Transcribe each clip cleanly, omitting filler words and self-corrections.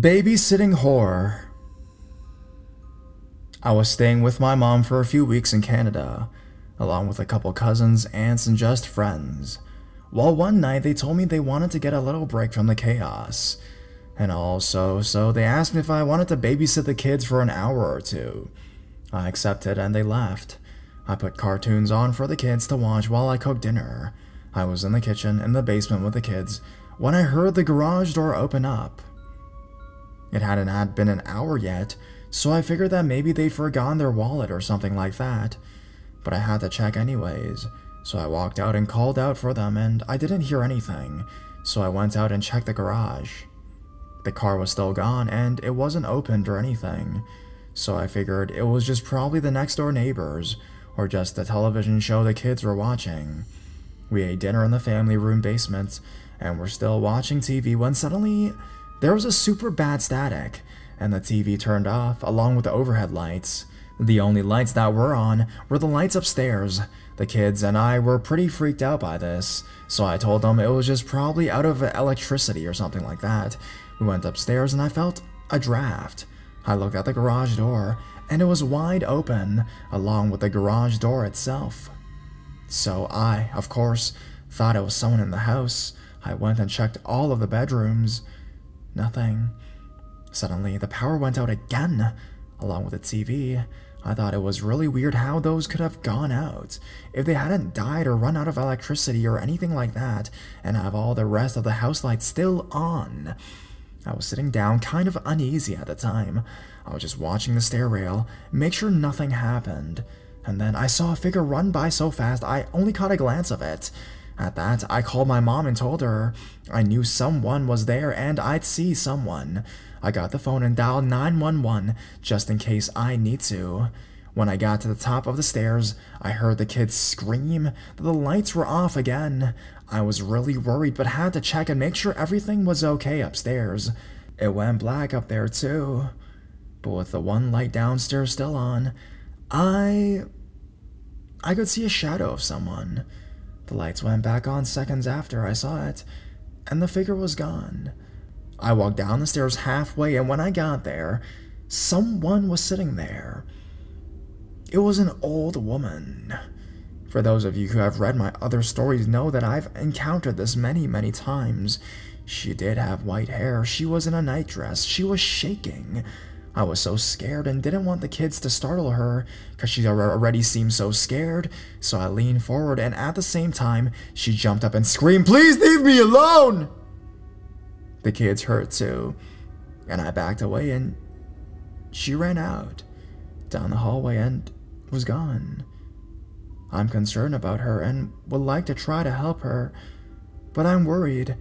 Babysitting horror. I was staying with my mom for a few weeks in Canada, along with a couple cousins, aunts, and just friends. Well, one night they told me they wanted to get a little break from the chaos. And also, so they asked me if I wanted to babysit the kids for an hour or two. I accepted and they left. I put cartoons on for the kids to watch while I cooked dinner. I was in the kitchen in the basement with the kids when I heard the garage door open up. It hadn't been an hour yet, so I figured that maybe they'd forgotten their wallet or something like that. But I had to check anyways, so I walked out and called out for them, and I didn't hear anything, so I went out and checked the garage. The car was still gone, and it wasn't opened or anything, so I figured it was just probably the next door neighbors, or just the television show the kids were watching. We ate dinner in the family room basement, and were still watching TV when suddenly there was a super bad static, and the TV turned off along with the overhead lights. The only lights that were on were the lights upstairs. The kids and I were pretty freaked out by this, so I told them it was just probably out of electricity or something like that. We went upstairs and I felt a draft. I looked at the garage door, and it was wide open, along with the garage door itself. So I, of course, thought it was someone in the house. I went and checked all of the bedrooms. Nothing. Suddenly, the power went out again, along with the TV. I thought it was really weird how those could have gone out, if they hadn't died or run out of electricity or anything like that, and have all the rest of the house lights still on. I was sitting down, kind of uneasy at the time. I was just watching the stair rail, make sure nothing happened, and then I saw a figure run by so fast I only caught a glance of it. At that, I called my mom and told her I knew someone was there and I'd see someone. I got the phone and dialed 911 just in case I need to. When I got to the top of the stairs, I heard the kids scream that the lights were off again. I was really worried but had to check and make sure everything was okay upstairs. It went black up there too, but with the one light downstairs still on, I could see a shadow of someone. The lights went back on seconds after I saw it, and the figure was gone. I walked down the stairs halfway, and when I got there, someone was sitting there. It was an old woman. For those of you who have read my other stories know that I've encountered this many, many times. She did have white hair, she was in a nightdress, she was shaking. I was so scared and didn't want the kids to startle her, because she already seemed so scared, so I leaned forward and at the same time, she jumped up and screamed, "Please leave me alone!" The kids heard too, and I backed away and she ran out, down the hallway and was gone. I'm concerned about her and would like to try to help her, but I'm worried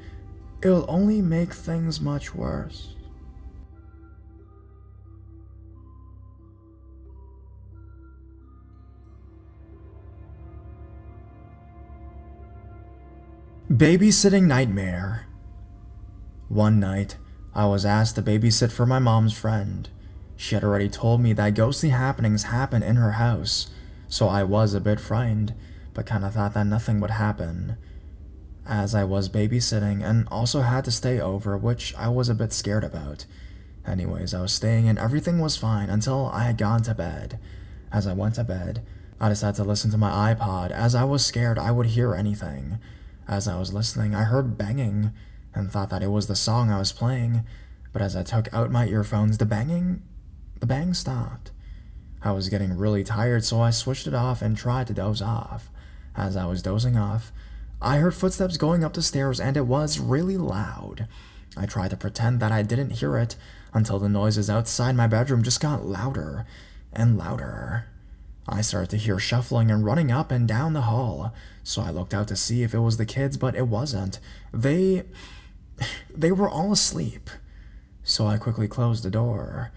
it'll only make things much worse. Babysitting Nightmare. One night, I was asked to babysit for my mom's friend. She had already told me that ghostly happenings happen in her house, so I was a bit frightened, but kinda thought that nothing would happen. As I was babysitting and also had to stay over, which I was a bit scared about. Anyways, I was staying and everything was fine until I had gone to bed. As I went to bed, I decided to listen to my iPod as I was scared I would hear anything. As I was listening, I heard banging and thought that it was the song I was playing, but as I took out my earphones, the bang stopped. I was getting really tired, so I switched it off and tried to doze off. As I was dozing off, I heard footsteps going up the stairs and it was really loud. I tried to pretend that I didn't hear it until the noises outside my bedroom just got louder and louder. I started to hear shuffling and running up and down the hall, so I looked out to see if it was the kids, but it wasn't. They were all asleep, so I quickly closed the door.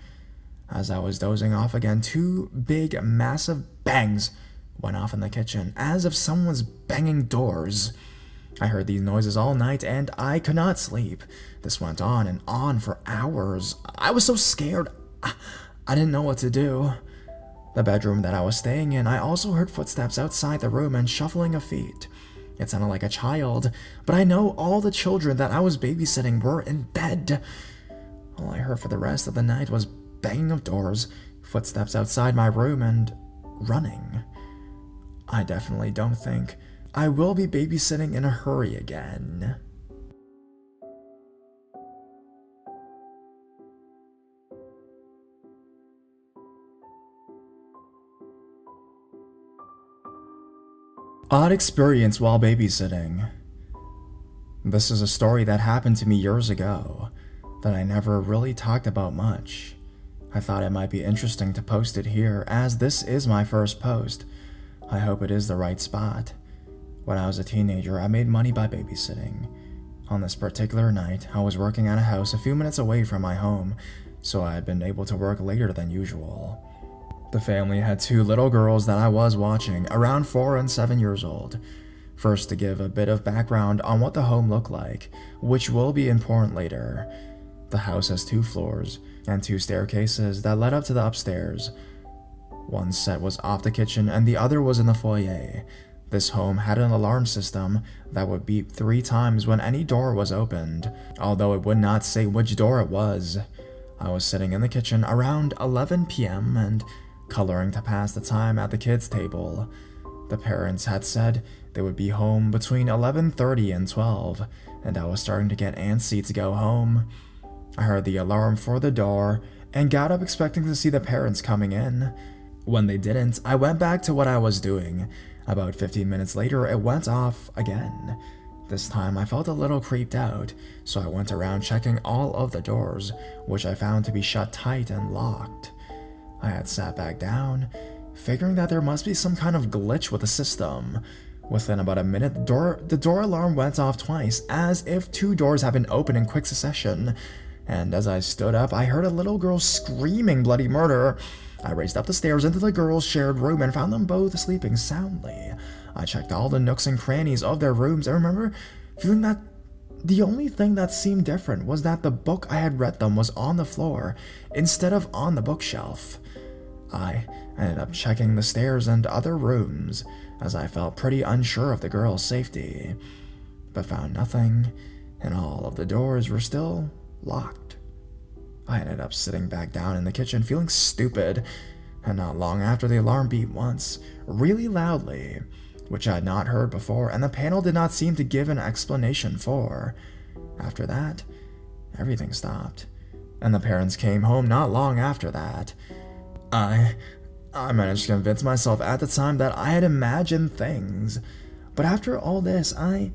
As I was dozing off again, two big, massive bangs went off in the kitchen, as if someone was banging doors. I heard these noises all night, and I could not sleep. This went on and on for hours. I was so scared, I didn't know what to do. The bedroom that I was staying in, I also heard footsteps outside the room and shuffling of feet. It sounded like a child, but I know all the children that I was babysitting were in bed. All I heard for the rest of the night was banging of doors, footsteps outside my room, and running. I definitely don't think I will be babysitting in a hurry again. Odd experience while babysitting. This is a story that happened to me years ago that I never really talked about much. I thought it might be interesting to post it here, as this is my first post. I hope it is the right spot. When I was a teenager, I made money by babysitting. On this particular night, I was working at a house a few minutes away from my home, so I had been able to work later than usual. The family had two little girls that I was watching, around 4 and 7 years old. First, to give a bit of background on what the home looked like, which will be important later. The house has 2 floors and 2 staircases that led up to the upstairs. One set was off the kitchen and the other was in the foyer. This home had an alarm system that would beep 3 times when any door was opened, although it would not say which door it was. I was sitting in the kitchen around 11 p.m. and coloring to pass the time at the kids' table. The parents had said they would be home between 11:30 and 12, and I was starting to get antsy to go home. I heard the alarm for the door and got up expecting to see the parents coming in. When they didn't, I went back to what I was doing. About 15 minutes later, it went off again. This time I felt a little creeped out, so I went around checking all of the doors, which I found to be shut tight and locked. I had sat back down, figuring that there must be some kind of glitch with the system. Within about a minute, the door alarm went off twice, as if 2 doors had been opened in quick succession. And as I stood up, I heard a little girl screaming bloody murder. I raced up the stairs into the girls' shared room and found them both sleeping soundly. I checked all the nooks and crannies of their rooms and remember feeling that the only thing that seemed different was that the book I had read them was on the floor instead of on the bookshelf. I ended up checking the stairs and other rooms, as I felt pretty unsure of the girl's safety, but found nothing, and all of the doors were still locked. I ended up sitting back down in the kitchen feeling stupid, and not long after the alarm beat once, really loudly, which I had not heard before, and the panel did not seem to give an explanation for. After that, everything stopped, and the parents came home not long after that. I managed to convince myself at the time that I had imagined things, but after all this, I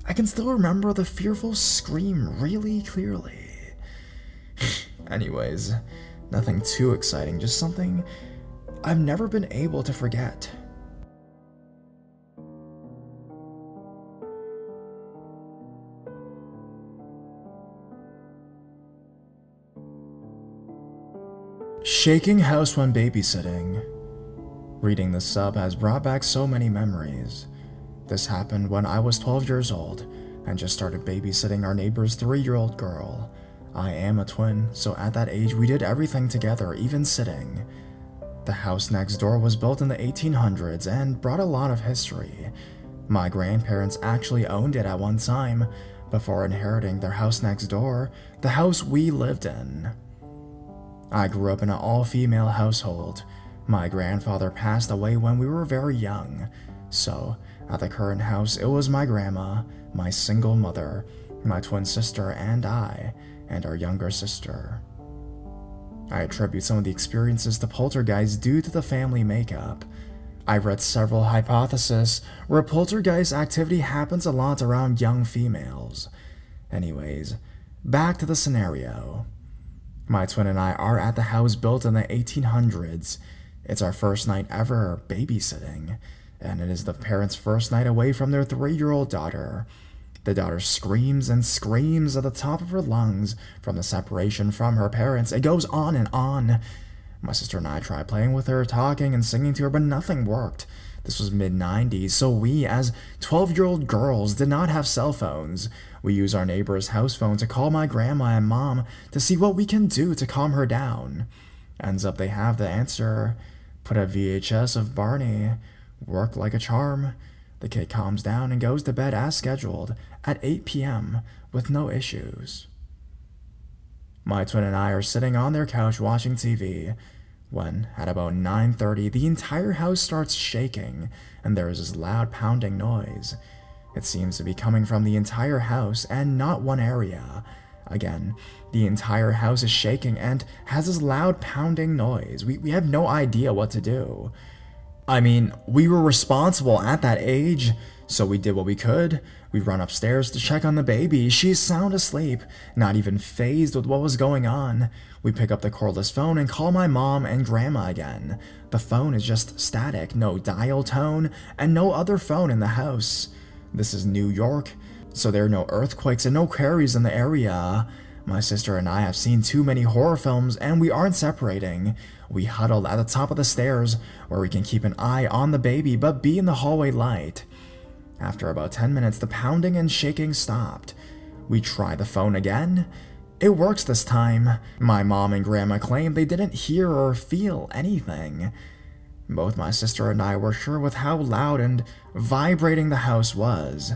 can still remember the fearful scream really clearly. Anyways, nothing too exciting, just something I've never been able to forget. Shaking house when babysitting. Reading the sub has brought back so many memories. This happened when I was 12 years old and just started babysitting our neighbor's 3-year-old girl. I am a twin, so at that age we did everything together, even sitting. The house next door was built in the 1800s and brought a lot of history. My grandparents actually owned it at one time, before inheriting their house next door, the house we lived in. I grew up in an all-female household. My grandfather passed away when we were very young, so at the current house it was my grandma, my single mother, my twin sister, and I, and our younger sister. I attribute some of the experiences to poltergeists due to the family makeup. I've read several hypotheses where poltergeist activity happens a lot around young females. Anyways, back to the scenario. My twin and I are at the house built in the 1800s. It's our first night ever babysitting, and it is the parents' first night away from their 3-year-old daughter. The daughter screams and screams at the top of her lungs from the separation from her parents. It goes on and on. My sister and I tried playing with her, talking and singing to her, but nothing worked. This was mid-90s, so we, as 12-year-old girls, did not have cell phones. We used our neighbor's house phone to call my grandma and mom to see what we can do to calm her down. Ends up they have the answer. Put a VHS of Barney. Worked like a charm. The kid calms down and goes to bed as scheduled at 8 p.m. with no issues. My twin and I are sitting on their couch watching TV when, at about 9:30, the entire house starts shaking and there is this loud pounding noise. It seems to be coming from the entire house and not one area. Again, the entire house is shaking and has this loud pounding noise. We have no idea what to do. I mean, we were responsible at that age, so we did what we could. We run upstairs to check on the baby. She's sound asleep, not even fazed with what was going on. We pick up the cordless phone and call my mom and grandma again. The phone is just static, no dial tone, and no other phone in the house. This is New York, so there are no earthquakes and no quarries in the area. My sister and I have seen too many horror films and we aren't separating. We huddle at the top of the stairs where we can keep an eye on the baby but be in the hallway light. After about 10 minutes, the pounding and shaking stopped. We try the phone again. It works this time. My mom and grandma claim they didn't hear or feel anything. Both my sister and I were sure with how loud and vibrating the house was,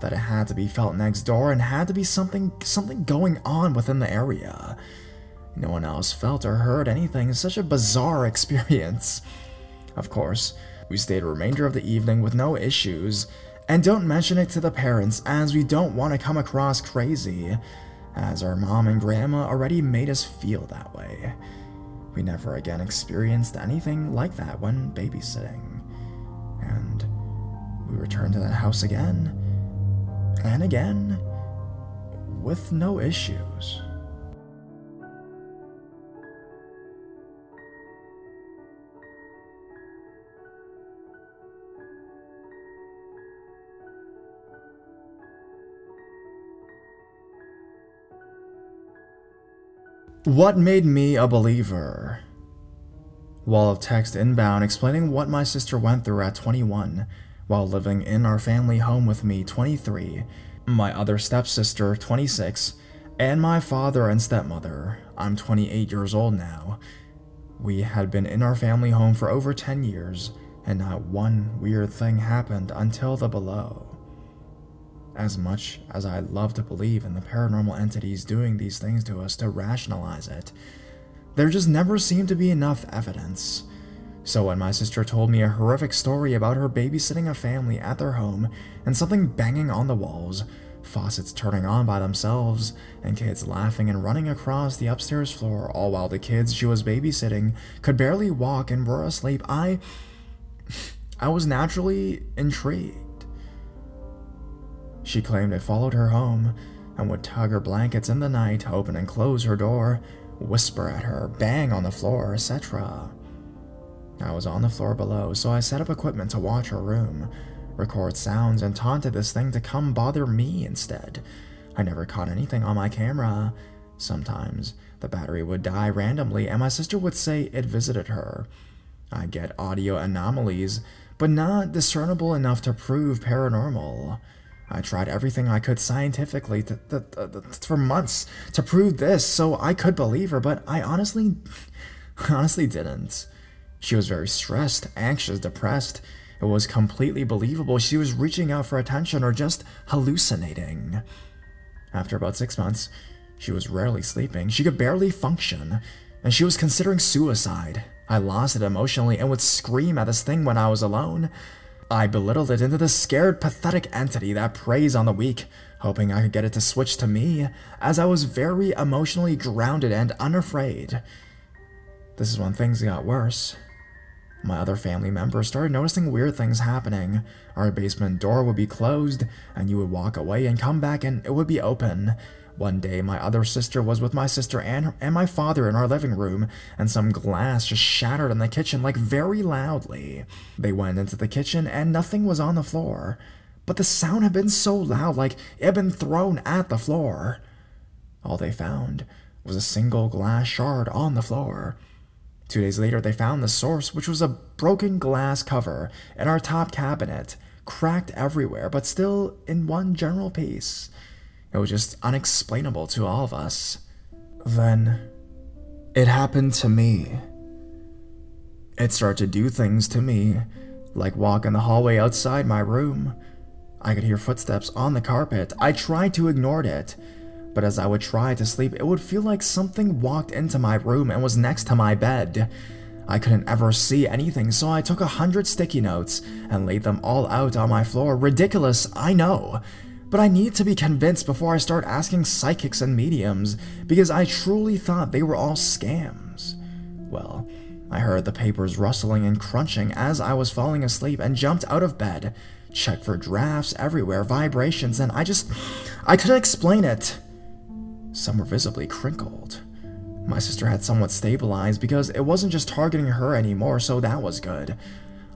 that it had to be felt next door and had to be something going on within the area. No one else felt or heard anything. Such a bizarre experience. Of course, we stayed the remainder of the evening with no issues, and don't mention it to the parents as we don't want to come across crazy, as our mom and grandma already made us feel that way. We never again experienced anything like that when babysitting, and we returned to that house again and again with no issues. What made me a believer? Wall of text inbound explaining what my sister went through at 21, while living in our family home with me, 23, my other stepsister, 26, and my father and stepmother. I'm 28 years old now. We had been in our family home for over 10 years, and not one weird thing happened until the below. As much as I love to believe in the paranormal entities doing these things to us to rationalize it, there just never seemed to be enough evidence. So when my sister told me a horrific story about her babysitting a family at their home and something banging on the walls, faucets turning on by themselves, and kids laughing and running across the upstairs floor, all while the kids she was babysitting could barely walk and were asleep, I was naturally intrigued. She claimed it followed her home and would tug her blankets in the night, open and close her door, whisper at her, bang on the floor, etc. I was on the floor below, so I set up equipment to watch her room, record sounds, and taunted this thing to come bother me instead. I never caught anything on my camera. Sometimes the battery would die randomly and my sister would say it visited her. I get audio anomalies, but not discernible enough to prove paranormal. I tried everything I could scientifically for months to prove this so I could believe her, but I honestly didn't. She was very stressed, anxious, depressed. It was completely believable she was reaching out for attention or just hallucinating. After about 6 months, she was rarely sleeping, she could barely function, and she was considering suicide. I lost it emotionally and would scream at this thing when I was alone. I belittled it into this scared, pathetic entity that preys on the weak, hoping I could get it to switch to me, as I was very emotionally grounded and unafraid. This is when things got worse. My other family members started noticing weird things happening. Our basement door would be closed, and you would walk away and come back and it would be open. One day, my other sister was with my sister and my father in our living room, and some glass just shattered in the kitchen, like very loudly. They went into the kitchen and nothing was on the floor, but the sound had been so loud, like it had been thrown at the floor. All they found was a single glass shard on the floor. 2 days later, they found the source, which was a broken glass cover in our top cabinet, cracked everywhere, but still in one general piece. It was just unexplainable to all of us. Then, it happened to me. It started to do things to me, like walk in the hallway outside my room. I could hear footsteps on the carpet. I tried to ignore it, but as I would try to sleep, it would feel like something walked into my room and was next to my bed. I couldn't ever see anything, so I took 100 sticky notes and laid them all out on my floor. Ridiculous, I know, but I need to be convinced before I start asking psychics and mediums, because I truly thought they were all scams. Well, I heard the papers rustling and crunching as I was falling asleep and jumped out of bed, checked for drafts everywhere, vibrations, and I couldn't explain it. Some were visibly crinkled. My sister had somewhat stabilized because it wasn't just targeting her anymore, so that was good.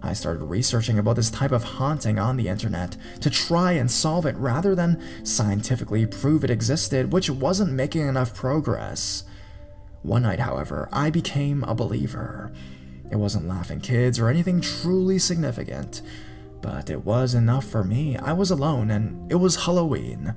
I started researching about this type of haunting on the internet to try and solve it rather than scientifically prove it existed, which wasn't making enough progress. One night, however, I became a believer. It wasn't laughing kids or anything truly significant, but it was enough for me. I was alone, and it was Halloween,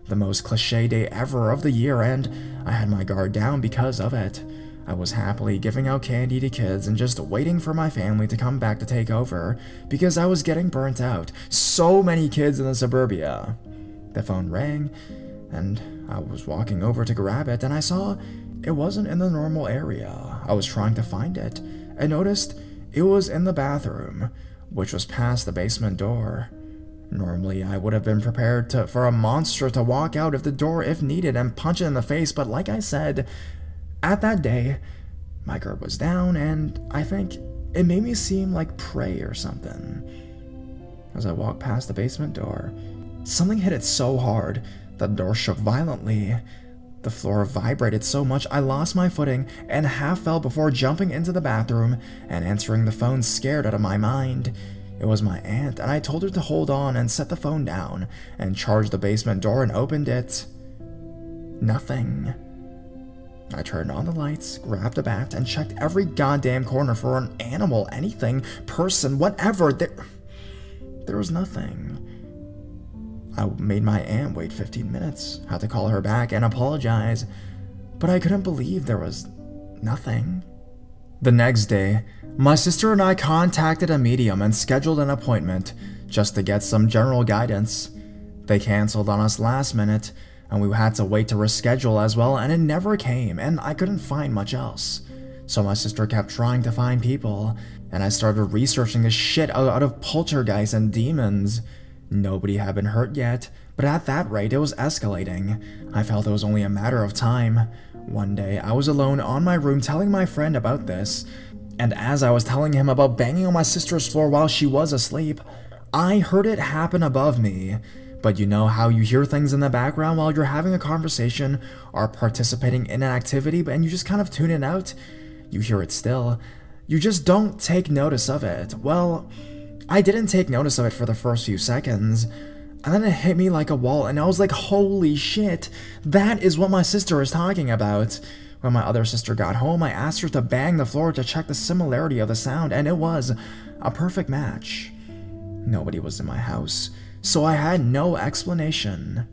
the most cliché day ever of the year, and I had my guard down because of it. I was happily giving out candy to kids and just waiting for my family to come back to take over, because I was getting burnt out. So many kids in the suburbia. The phone rang, and I was walking over to grab it, and I saw it wasn't in the normal area. I was trying to find it, and noticed it was in the bathroom, which was past the basement door. Normally, I would have been prepared for a monster to walk out of the door if needed and punch it in the face, but like I said, at that day, my guard was down, and I think it made me seem like prey or something. As I walked past the basement door, something hit it so hard that the door shook violently. The floor vibrated so much I lost my footing and half fell before jumping into the bathroom and answering the phone scared out of my mind. It was my aunt, and I told her to hold on and set the phone down and charged the basement door and opened it. Nothing. I turned on the lights, grabbed a bat, and checked every goddamn corner for an animal, anything, person, whatever. There was nothing. I made my aunt wait 15 minutes, had to call her back and apologize, but I couldn't believe there was nothing. The next day, my sister and I contacted a medium and scheduled an appointment just to get some general guidance. They canceled on us last minute, and we had to wait to reschedule as well, and it never came, and I couldn't find much else. So my sister kept trying to find people, and I started researching the shit out of poltergeists and demons. Nobody had been hurt yet, but at that rate it was escalating. I felt it was only a matter of time. One day, I was alone on my room telling my friend about this, and as I was telling him about banging on my sister's floor while she was asleep, I heard it happen above me. But you know how you hear things in the background while you're having a conversation or participating in an activity, and you just kind of tune it out? You hear it still. You just don't take notice of it. Well, I didn't take notice of it for the first few seconds, and then it hit me like a wall, and I was like, holy shit, that is what my sister is talking about. When my other sister got home, I asked her to bang the floor to check the similarity of the sound, and it was a perfect match. Nobody was in my house, so I had no explanation.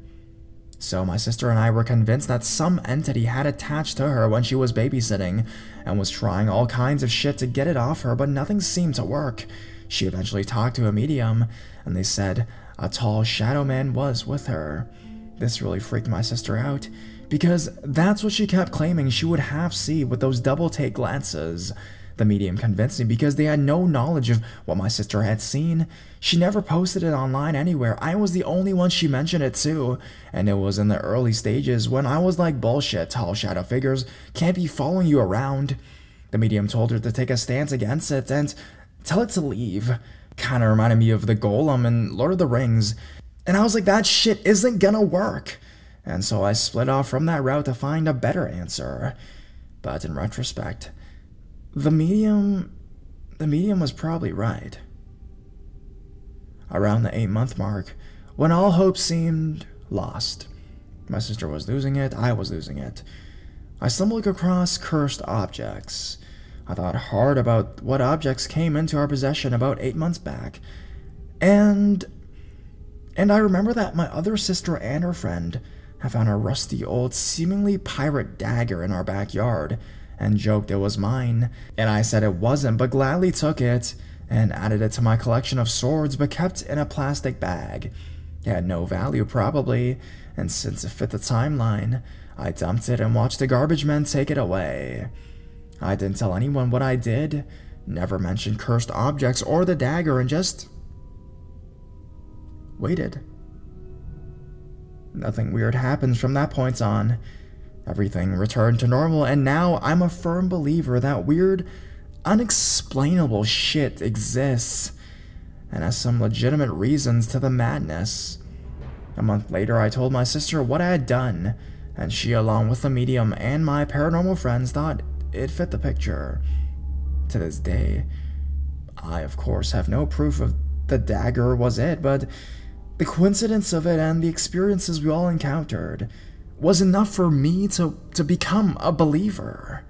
So my sister and I were convinced that some entity had attached to her when she was babysitting, and was trying all kinds of shit to get it off her, but nothing seemed to work. She eventually talked to a medium, and they said a tall shadow man was with her. This really freaked my sister out, because that's what she kept claiming she would see with those double-take glances. The medium convinced me because they had no knowledge of what my sister had seen. She never posted it online anywhere. I was the only one she mentioned it to, and it was in the early stages when I was like, bullshit, tall shadow figures can't be following you around. The medium told her to take a stance against it and tell it to leave. Kinda reminded me of the Golem in Lord of the Rings. And I was like, that shit isn't gonna work. And so I split off from that route to find a better answer. But in retrospect, the medium was probably right. Around the 8-month mark, when all hope seemed lost, my sister was losing it, I was losing it. I stumbled across cursed objects. I thought hard about what objects came into our possession about 8 months back. And I remember that my other sister and her friend had found a rusty old, seemingly pirate dagger in our backyard, and joked it was mine, and I said it wasn't, but gladly took it, and added it to my collection of swords, but kept in a plastic bag. It had no value, probably, and since it fit the timeline, I dumped it and watched the garbage men take it away. I didn't tell anyone what I did, never mentioned cursed objects or the dagger, and just waited. Nothing weird happens from that point on. Everything returned to normal, and now I'm a firm believer that weird, unexplainable shit exists and has some legitimate reasons to the madness. A month later, I told my sister what I had done, and she, along with the medium and my paranormal friends, thought it fit the picture. To this day, I, of course, have no proof of the dagger was it, but the coincidence of it and the experiences we all encountered was enough for me to become a believer.